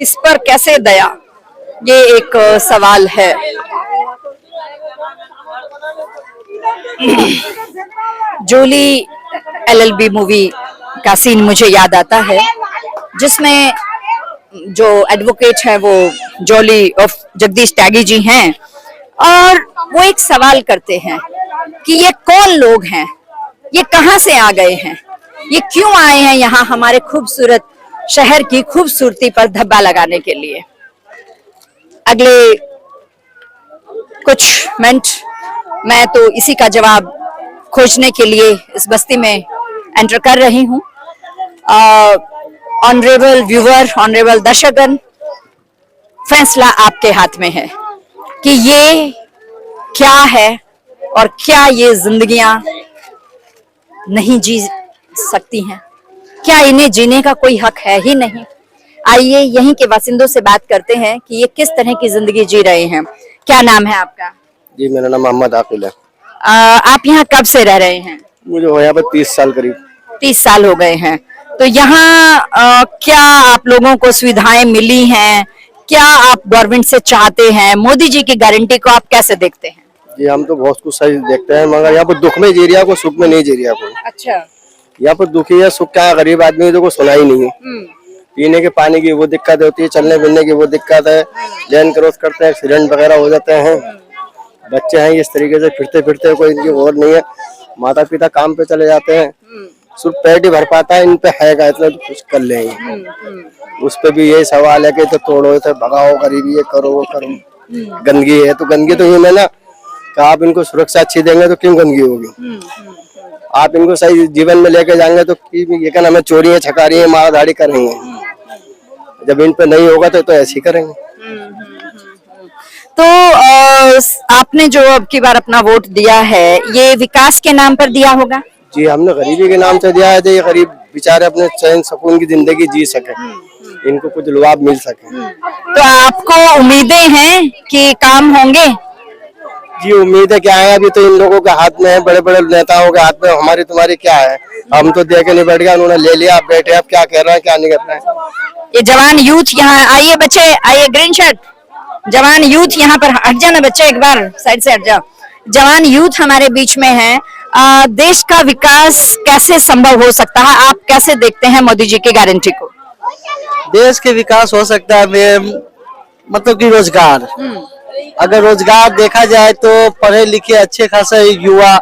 इस पर कैसे दया, ये एक सवाल है। जोली LLB मूवी का सीन मुझे याद आता है, जिसमें जो एडवोकेट है वो जोली ऑफ जगदीश त्यागी जी हैं, और वो एक सवाल करते हैं कि ये कौन लोग हैं, ये कहाँ से आ गए हैं, ये क्यों आए हैं यहाँ हमारे खूबसूरत शहर की खूबसूरती पर धब्बा लगाने के लिए। अगले कुछ मिनट मैं तो इसी का जवाब खोजने के लिए इस बस्ती में एंटर कर रही हूँ। ऑनरेबल व्यूअर, ऑनरेबल दर्शकगण, फैसला आपके हाथ में है कि ये क्या है और क्या ये जिंदगियां नहीं जी सकती हैं, क्या इन्हें जीने का कोई हक है ही नहीं। आइए यहीं के बासिंदों से बात करते हैं कि ये किस तरह की जिंदगी जी रहे हैं। क्या नाम है आपका? जी, मेरा नाम मोहम्मद आकिल है। आप यहाँ कब से रह रहे हैं? मुझे हो यहाँ पर 30 साल करीब। 30 साल हो गए हैं। तो यहाँ क्या आप लोगों को सुविधाएं मिली हैं? क्या आप गवर्नमेंट से चाहते हैं? मोदी जी की गारंटी को आप कैसे देखते हैं? जी, हम तो बहुत कुछ सही देखते हैं, मगर यहाँ पर दुख में जी रिया को, सुख में नहीं जी रिया को। अच्छा। यहाँ पर दुखी है, सुख क्या, गरीब आदमी तो को सुना ही नहीं है। पीने के पानी की वो दिक्कत होती है, चलने फिरने की वो दिक्कत है, लेन क्रॉस करते हैं, एक्सीडेंट वगैरह हो जाते हैं। बच्चे हैं इस तरीके से फिरते फिरते, कोई इनकी और नहीं है। माता पिता काम पे चले जाते हैं, सिर्फ पेट ही भर पाता है, इन पे है का इतना तो कुछ कर लेंगे। उस पे भी यही सवाल है कि तो तोड़ो, इसे भगाओ, गरीबी ये करो वो करो। गंदगी है तो गंदगी तो ही है ना, कि आप इनको सुरक्षा अच्छी देंगे तो क्यों गंदगी होगी। आप इनको सही जीवन में लेके जाएंगे तो ये कहना हमें चोरी छकारी माराधाड़ी करेंगे, जब इन पे नहीं होगा तो ऐसे करेंगे। तो आपने जो अब की बार अपना वोट दिया है, ये विकास के नाम पर दिया होगा? जी, हमने गरीबी के नाम से दिया है, तो ये गरीब बेचारे अपने चैन सुकून की जिंदगी जी सके, इनको कुछ लाभ मिल सके। तो आपको उम्मीदें हैं कि काम होंगे? जी, उम्मीद है क्या है, अभी तो इन लोगों के हाथ में है, बड़े बड़े नेताओं के हाथ में। हमारी तुम्हारी क्या है, हम तो देखे नहीं बैठ गया, उन्होंने ले लिया, आप बैठे आप क्या कह रहे हैं क्या नहीं कर रहे हैं। ये जवान यूथ यहाँ आइए, बच्चे आइए, ग्रीन शर्ट जवान यूथ यहाँ पर हट जाना, बच्चे एक बार साइड से हट जाओ। जवान यूथ हमारे बीच में है। देश का विकास कैसे संभव हो सकता है, आप कैसे देखते हैं मोदी जी की गारंटी को? देश के विकास हो सकता है मतलब कि रोजगार, अगर रोजगार देखा जाए तो पढ़े लिखे अच्छे खासा युवा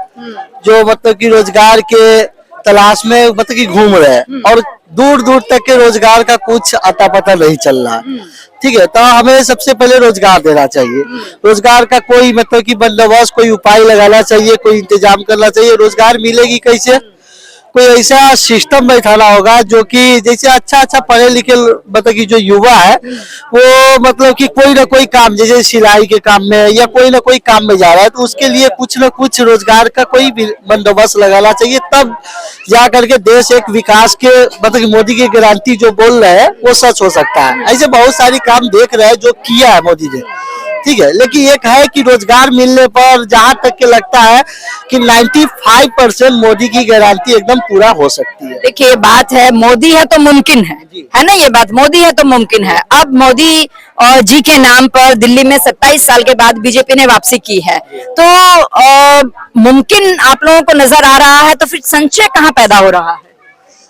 जो मतलब कि रोजगार के तलाश में मतलब कि घूम रहे हैं, और दूर दूर तक के रोजगार का कुछ अता पता नहीं चल रहा। ठीक है, तो हमें सबसे पहले रोजगार देना चाहिए। रोजगार का कोई मतलब कि बंदोबस्त, कोई उपाय लगाना चाहिए, कोई इंतजाम करना चाहिए। रोजगार मिलेगी कैसे, कोई ऐसा सिस्टम बैठाना होगा जो कि जैसे अच्छा पढ़े लिखे मतलब कि जो युवा है वो मतलब कि कोई ना कोई काम, जैसे सिलाई के काम में या कोई ना कोई काम में जा रहा है, तो उसके लिए कुछ ना कुछ रोजगार का कोई भी बंदोबस्त लगाना चाहिए, तब जा करके देश एक विकास के मतलब कि मोदी की गारंटी जो बोल रहे हैं वो सच हो सकता है। ऐसे बहुत सारी काम देख रहे हैं जो किया है मोदी ने, ठीक है, लेकिन एक है कि रोजगार मिलने पर जहां तक के लगता है कि 95% मोदी की गारंटी एकदम पूरा हो सकती है। देखिए, बात है मोदी है तो मुमकिन है ना, ये बात मोदी है तो मुमकिन है। अब मोदी जी के नाम पर दिल्ली में 27 साल के बाद बीजेपी ने वापसी की है, तो मुमकिन आप लोगों को नजर आ रहा है, तो फिर संशय कहाँ पैदा हो रहा है?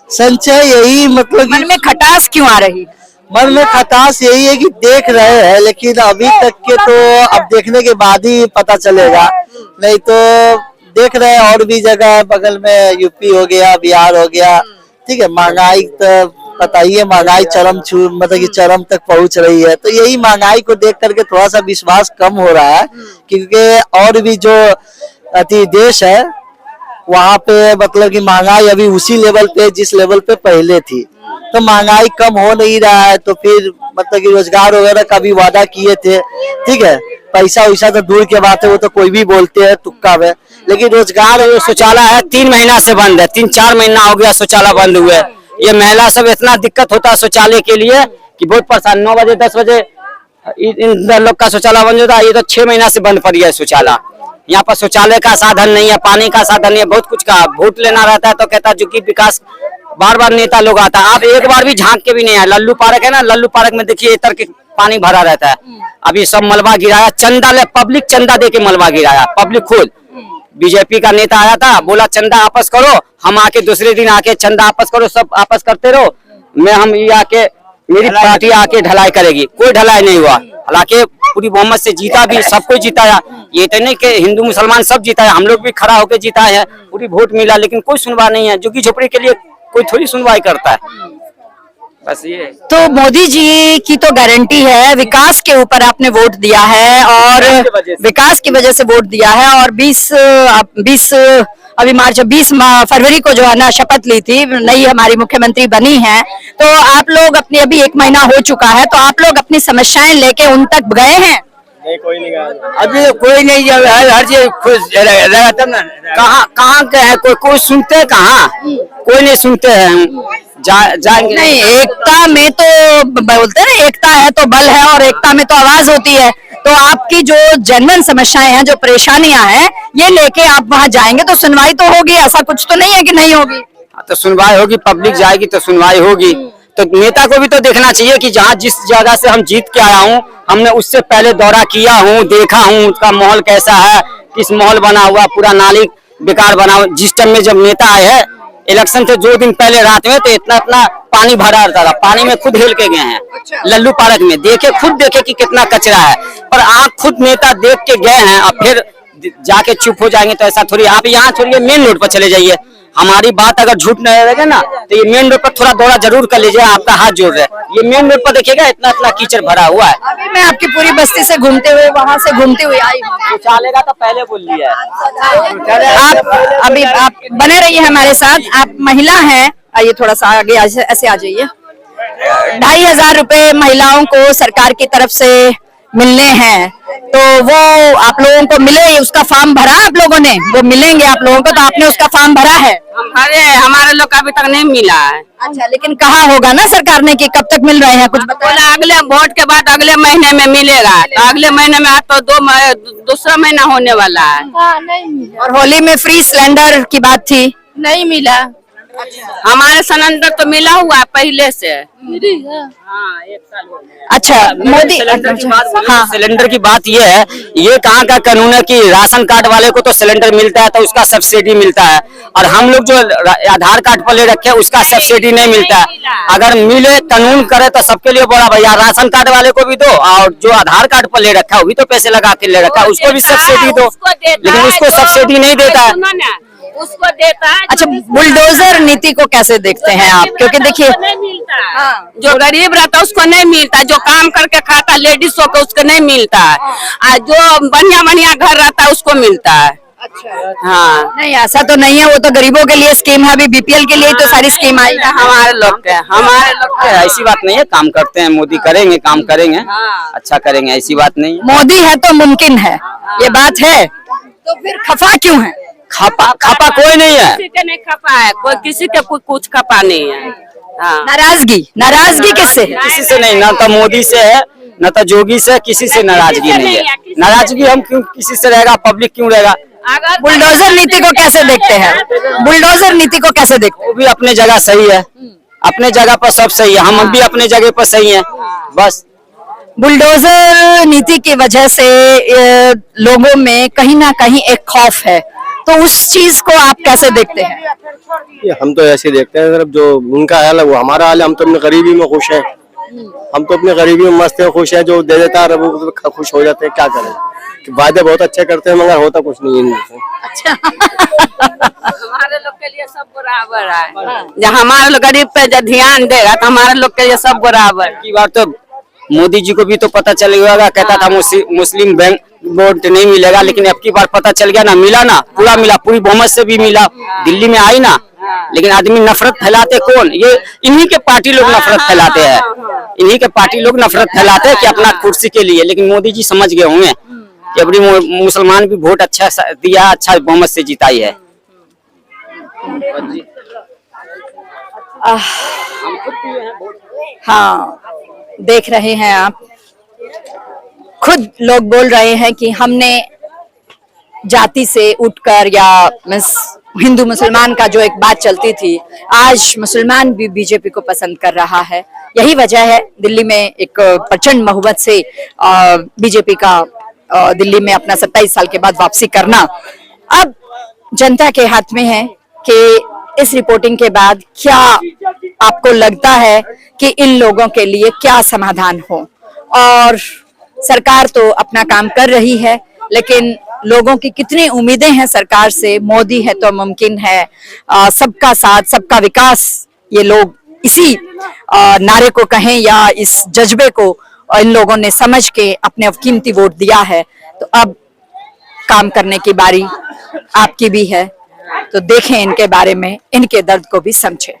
संशय यही मतलब मन में खटास क्यों आ रही है? मन में खटास यही है कि देख रहे हैं, लेकिन अभी तक के तो अब देखने के बाद ही पता चलेगा। नहीं तो देख रहे हैं और भी जगह, बगल में यूपी हो गया, बिहार हो गया, ठीक है, महंगाई तो पता ही है, महंगाई मतलब कि चरम तक पहुंच रही है। तो यही महंगाई को देख करके थोड़ा सा विश्वास कम हो रहा है, क्योंकि और भी जो अति देश है वहाँ पे मतलब कि महंगाई अभी उसी लेवल पे जिस लेवल पे पहले थी, तो महंगाई कम हो नहीं रहा है। तो फिर मतलब कि रोजगार वगैरह का भी वादा किए थे, ठीक है, पैसा वैसा तो दूर की बात है, वो तो कोई भी बोलते हैं तुक्का में, लेकिन रोजगार शौचालय है 3 महीना से बंद है, 3-4 महीना हो गया शौचालय बंद हुए। ये महिला सब इतना दिक्कत होता है शौचालय के लिए कि बहुत परेशान। 9 बजे 10 बजे इन लोग का शौचालय बंद होता है, ये तो 6 महीना से बंद पड़ गया शौचालय। यहाँ पर शौचालय का साधन नहीं है, पानी का साधन नहीं है, बहुत कुछ का। वोट लेना रहता है तो कहता है जो कि विकास बार बार नेता लोग आता है, आप एक बार भी झांक के भी नहीं आए। लल्लू पार्क है ना, लल्लू पार्क में देखिए इतर के पानी भरा रहता है, अभी सब मलबा गिराया, चंदा ले पब्लिक चंदा दे के मलबा गिराया, पब्लिक खुद। बीजेपी का नेता आया था, बोला चंदा आपस करो, हम आके दूसरे दिन आके चंदा आपस करो, सब आपस करते रहो, हम ये आके मेरी पार्टी आके ढलाई करेगी, कोई ढलाई नहीं हुआ। हालांकि पूरी बहुमत से जीता भी, सबको जिताया, ये तो नहीं कि हिंदू मुसलमान सब जिताया, हम लोग भी खड़ा होकर जिताए हैं, पूरी वोट मिला, लेकिन कोई सुनवाई नहीं है। झुग्गी झोपड़ी के लिए कोई थोड़ी सुनवाई करता है, बस ये। तो मोदी जी की तो गारंटी है, विकास के ऊपर आपने वोट दिया है और विकास की वजह से वोट दिया है, और 20 अभी मार्च 20 फरवरी को जो है ना शपथ ली थी, नई हमारी मुख्यमंत्री बनी है, तो आप लोग अपनी अभी 1 महीना हो चुका है, तो आप लोग अपनी समस्याएं लेके उन तक गए हैं? नहीं, कोई नहीं गया अभी तो कोई नहीं, जब हर चीज खुश रहेगा तब ना। कहाँ के है, कोई सुनते हैं, कहाँ कोई नहीं सुनते हैं। जाएंगे नहीं, एकता में तो बोलते हैं ना, एकता है तो बल है, और एकता में तो आवाज होती है। तो आपकी जो जनमन समस्याएं हैं, जो परेशानियां हैं, ये लेके आप वहां जाएंगे तो सुनवाई तो होगी, ऐसा कुछ तो नहीं है कि नहीं होगी। तो सुनवाई होगी, पब्लिक जाएगी तो सुनवाई होगी। तो नेता को भी तो देखना चाहिए कि जहाँ जिस जगह से हम जीत के आया हूँ, हमने उससे पहले दौरा किया हूँ, देखा हूँ उसका माहौल कैसा है, किस माहौल बना हुआ, पूरा नाली बेकार बना हुआ। जिस टाइम में जब नेता आए हैं इलेक्शन से 2 दिन पहले रात में, तो इतना पानी भरा रहता था, पानी में खुद हिल के गए हैं लल्लू पार्क में, खुद देखे कि कितना कचरा है, पर आप खुद नेता देख के गए हैं और फिर जाके चुप हो जाएंगे, तो ऐसा थोड़ी। आप यहाँ छोड़िए, मेन रोड पर चले जाइए, हमारी बात अगर झूठ नहीं रहेगा ना, तो ये मेन रोड पर थोड़ा दौरा जरूर कर लीजिए, आपका हाथ जोड़ रहे। ये मेन रोड पर देखिएगा, इतना कीचड़ भरा हुआ है। अभी मैं आपकी पूरी बस्ती से घूमते हुए, वहां से घूमते हुए आई हूँ। चालेगा तो पहले बोल लिया। आप बने रहिए हमारे साथ। आप महिला हैं, आइए थोड़ा सा आगे ऐसे आ जाइए। 2,500 रुपए महिलाओं को सरकार की तरफ से मिलने हैं, तो वो आप लोगों को मिले, उसका फॉर्म भरा आप लोगों ने? वो मिलेंगे आप लोगों को, तो आपने उसका फॉर्म भरा है? अरे हमारे लोग का अभी तक नहीं मिला है। अच्छा, लेकिन कहा होगा ना सरकार ने कि कब तक मिल रहे हैं, कुछ बोला अगले वोट के बाद अगले महीने में मिलेगा, तो अगले महीने में तो दूसरा महीना होने वाला है। नहीं मिला। और होली में फ्री सिलेंडर की बात थी, नहीं मिला। हमारे सिलेंडर तो मिला हुआ है पहले से। हाँ, 1 साल हो गया। अच्छा, मोदी सिलेंडर की बात ये है, ये कहाँ का कानून है कि राशन कार्ड वाले को तो सिलेंडर मिलता है, तो उसका सब्सिडी मिलता है, और हम लोग जो आधार कार्ड पर ले रखे हैं उसका सब्सिडी नहीं मिलता है। अगर मिले, कानून करे तो सबके लिए बड़ा भैया, राशन कार्ड वाले को भी दो, और जो आधार कार्ड पर ले रखा है वो भी तो पैसे लगा के ले रखा है, उसको भी सब्सिडी दो, लेकिन उसको सब्सिडी नहीं देता है, उसको देता है। अच्छा, बुलडोजर नीति को कैसे देखते हैं आप? क्योंकि देखिए, नहीं मिलता है, जो गरीब रहता है उसको नहीं मिलता, जो काम करके खाता है लेडीज को उसको नहीं मिलता है, और जो बढ़िया घर रहता है उसको मिलता है। अच्छा, हाँ, नहीं ऐसा तो नहीं है, वो तो गरीबों के लिए स्कीम है, अभी बीपीएल के लिए तो सारी स्कीम आई है। हमारे लोग के ऐसी बात नहीं है, काम करते हैं, मोदी करेंगे, काम करेंगे, अच्छा करेंगे, ऐसी बात नहीं है। मोदी है तो मुमकिन है, ये बात है, तो फिर खफा क्यों है? खपा कोई नहीं है, किसी के नहीं खपा है, कोई किसी के कुछ खपा नहीं है। हाँ। नाराजगी किससे है? किसी से नहीं, ना तो मोदी से है, ना तो जोगी से, किसी से नाराजगी नहीं है। नाराजगी हम क्यों किसी से रहेगा, पब्लिक क्यों रहेगा। बुलडोजर नीति को कैसे देखते हैं? बुलडोजर नीति को कैसे देखते हैं? वो भी अपने जगह सही है, अपने जगह पर सब सही है, हम भी अपने जगह पर सही है, बस। बुलडोजर नीति की वजह से लोगों में कहीं ना कहीं एक खौफ है, तो उस चीज को आप कैसे देखते हैं? हम तो ऐसे देखते हैं, सिर्फ जो उनका हाल है वो हमारा हाल है। हम तो अपनी गरीबी में खुश हैं, हम तो अपनी गरीबी में मस्त है, खुश है। जो दे देता है वो खुश हो जाते हैं, क्या करें। कि वादे बहुत अच्छे करते हैं मगर होता कुछ नहीं है। अच्छा हमारे लोग के लिए सब बराबर है, जब हमारे लोग गरीब पे जब ध्यान देगा तो हमारे लोग के लिए सब बराबर। की बार तो मोदी जी को भी तो पता चल गया, कहता था मुस्लिम बैंक वोट नहीं मिलेगा, लेकिन अब की बार पता चल गया ना, मिला ना, पूरा मिला, पूरी बहुमत से भी मिला, दिल्ली में आई ना। लेकिन आदमी नफरत फैलाते कौन? ये इन्हीं के पार्टी लोग नफरत फैलाते हैं, इन्हीं के पार्टी लोग नफरत फैलाते हैं कि अपना कुर्सी के लिए। लेकिन मोदी जी समझ गए होंगे कि अबरी मुसलमान भी वोट अच्छा दिया, अच्छा बहुमत से जिताई है। हाँ, देख रहे हैं आप, खुद लोग बोल रहे हैं कि हमने जाति से उठकर या हिंदू मुसलमान का जो एक बात चलती थी, आज मुसलमान भी बीजेपी को पसंद कर रहा है। यही वजह है दिल्ली में एक प्रचंड बहुमत से बीजेपी का दिल्ली में अपना 27 साल के बाद वापसी करना अब जनता के हाथ में है कि इस रिपोर्टिंग के बाद क्या आपको लगता है कि इन लोगों के लिए क्या समाधान हो। और सरकार तो अपना काम कर रही है, लेकिन लोगों की कितनी उम्मीदें हैं सरकार से। मोदी है तो मुमकिन है, सबका साथ सबका विकास, ये लोग इसी नारे को कहें या इस जज्बे को इन लोगों ने समझ के अपने कीमती वोट दिया है। तो अब काम करने की बारी आपकी भी है, तो देखें इनके बारे में, इनके दर्द को भी समझें।